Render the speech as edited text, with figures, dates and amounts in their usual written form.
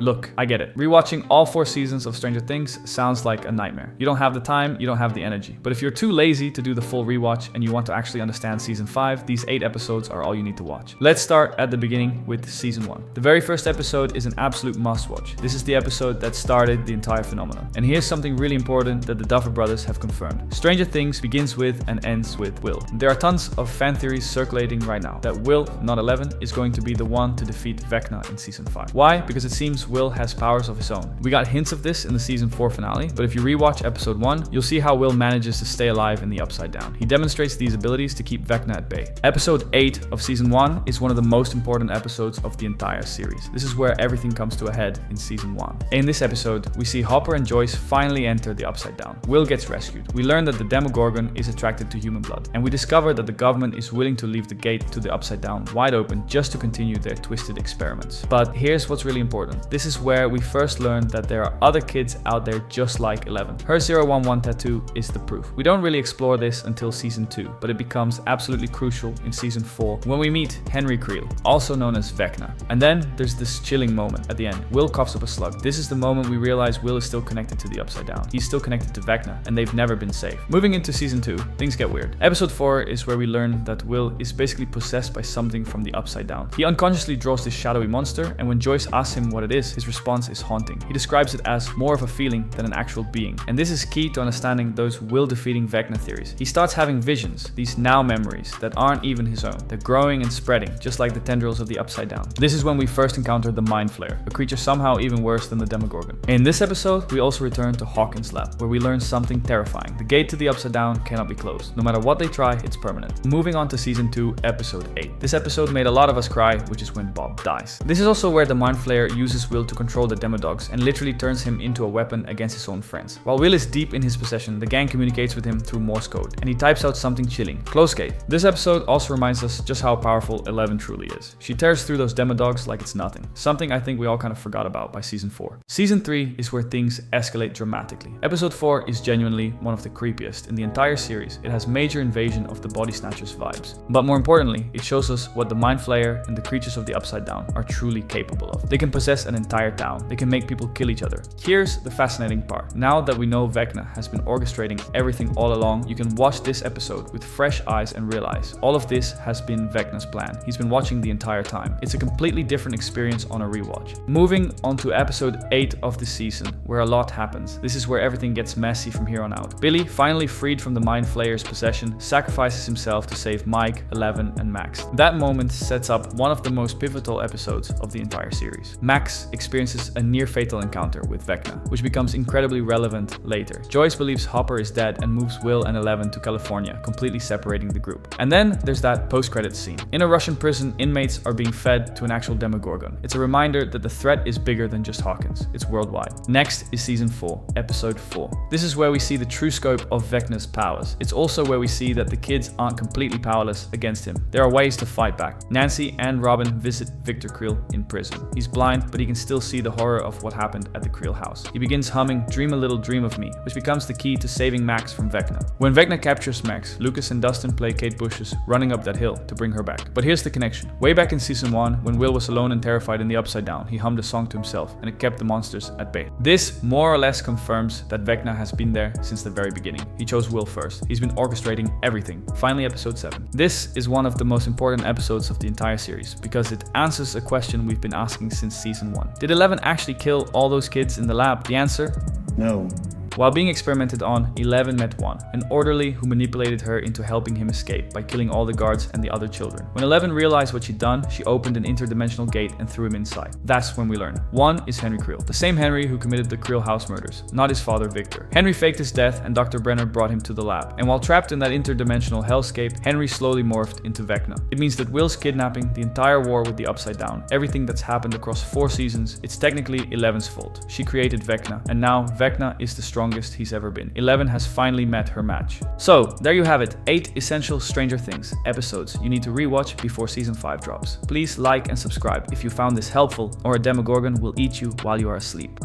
Look, I get it. Rewatching all 4 seasons of Stranger Things sounds like a nightmare. You don't have the time, you don't have the energy. But if you're too lazy to do the full rewatch and you want to actually understand season 5, these 8 episodes are all you need to watch. Let's start at the beginning with season 1. The very first episode is an absolute must-watch. This is the episode that started the entire phenomenon. And here's something really important that the Duffer Brothers have confirmed. Stranger Things begins with and ends with Will. There are tons of fan theories circulating right now that Will, not 11, is going to be the one to defeat Vecna in season 5. Why? Because it seems Will has powers of his own. We got hints of this in the season 4 finale, but if you rewatch episode 1, you'll see how Will manages to stay alive in the Upside Down. He demonstrates these abilities to keep Vecna at bay. Episode 8 of season 1 is one of the most important episodes of the entire series. This is where everything comes to a head in season 1. In this episode, we see Hopper and Joyce finally enter the Upside Down. Will gets rescued. We learn that the Demogorgon is attracted to human blood, and we discover that the government is willing to leave the gate to the Upside Down wide open just to continue their twisted experiments. But here's what's really important. This is where we first learn that there are other kids out there just like 11. Her 011 tattoo is the proof. We don't really explore this until season 2, but it becomes absolutely crucial in season 4 when we meet Henry Creel, also known as Vecna. And then there's this chilling moment at the end. Will coughs up a slug. This is the moment we realize Will is still connected to the Upside Down. He's still connected to Vecna, and they've never been safe. Moving into season 2, things get weird. Episode 4 is where we learn that Will is basically possessed by something from the Upside Down. He unconsciously draws this shadowy monster, and when Joyce asks him what it is, his response is haunting. He describes it as more of a feeling than an actual being. And this is key to understanding those Will defeating Vecna theories. He starts having visions, these now memories that aren't even his own. They're growing and spreading, just like the tendrils of the Upside Down. This is when we first encounter the Mind Flayer, a creature somehow even worse than the Demogorgon. In this episode, we also return to Hawkins' lab, where we learn something terrifying. The gate to the Upside Down cannot be closed. No matter what they try, it's permanent. Moving on to season 2, episode 8. This episode made a lot of us cry, which is when Bob dies. This is also where the Mind Flayer uses Will to control the Demodogs and literally turns him into a weapon against his own friends. While Will is deep in his possession, the gang communicates with him through Morse code, and he types out something chilling. Close gate. This episode also reminds us just how powerful 11 truly is. She tears through those Demodogs like it's nothing. Something I think we all kind of forgot about by season 4. Season 3 is where things escalate dramatically. Episode 4 is genuinely one of the creepiest in the entire series. It has major invasion of the Body Snatchers vibes. But more importantly, it shows us what the Mind Flayer and the creatures of the Upside Down are truly capable of. They can possess an entire town. They can make people kill each other. Here's the fascinating part. Now that we know Vecna has been orchestrating everything all along, you can watch this episode with fresh eyes and realize all of this has been Vecna's plan. He's been watching the entire time. It's a completely different experience on a rewatch. Moving on to episode 8 of the season, where a lot happens. This is where everything gets messy from here on out. Billy, finally freed from the Mind Flayer's possession, sacrifices himself to save Mike, 11, and Max. That moment sets up one of the most pivotal episodes of the entire series. Max experiences a near-fatal encounter with Vecna, which becomes incredibly relevant later. Joyce believes Hopper is dead and moves Will and 11 to California, completely separating the group. And then there's that post-credits scene. In a Russian prison, inmates are being fed to an actual Demogorgon. It's a reminder that the threat is bigger than just Hawkins. It's worldwide. Next is season 4, episode 4. This is where we see the true scope of Vecna's powers. It's also where we see that the kids aren't completely powerless against him. There are ways to fight back. Nancy and Robin visit Victor Creel in prison. He's blind, but he can still see the horror of what happened at the Creel house. He begins humming Dream a Little Dream of Me, which becomes the key to saving Max from Vecna. When Vecna captures Max, Lucas and Dustin play Kate Bush's Running Up That Hill to bring her back. But here's the connection. Way back in season 1, when Will was alone and terrified in the Upside Down, he hummed a song to himself, and it kept the monsters at bay. This more or less confirms that Vecna has been there since the very beginning. He chose Will first. He's been orchestrating everything. Finally, episode 7. This is one of the most important episodes of the entire series, because it answers a question we've been asking since season 1. Did 11 actually kill all those kids in the lab? The answer? No. While being experimented on, 11 met Juan, an orderly who manipulated her into helping him escape by killing all the guards and the other children. When 11 realized what she'd done, she opened an interdimensional gate and threw him inside. That's when we learn. Juan is Henry Creel, the same Henry who committed the Creel house murders, not his father Victor. Henry faked his death and Dr. Brenner brought him to the lab. And while trapped in that interdimensional hellscape, Henry slowly morphed into Vecna. It means that Will's kidnapping, the entire war with the Upside Down, everything that's happened across 4 seasons, it's technically 11's fault. She created Vecna, and now Vecna is the strongest he's ever been. 11 has finally met her match. So, there you have it, 8 essential Stranger Things episodes you need to rewatch before season 5 drops. Please like and subscribe if you found this helpful, or a Demogorgon will eat you while you are asleep.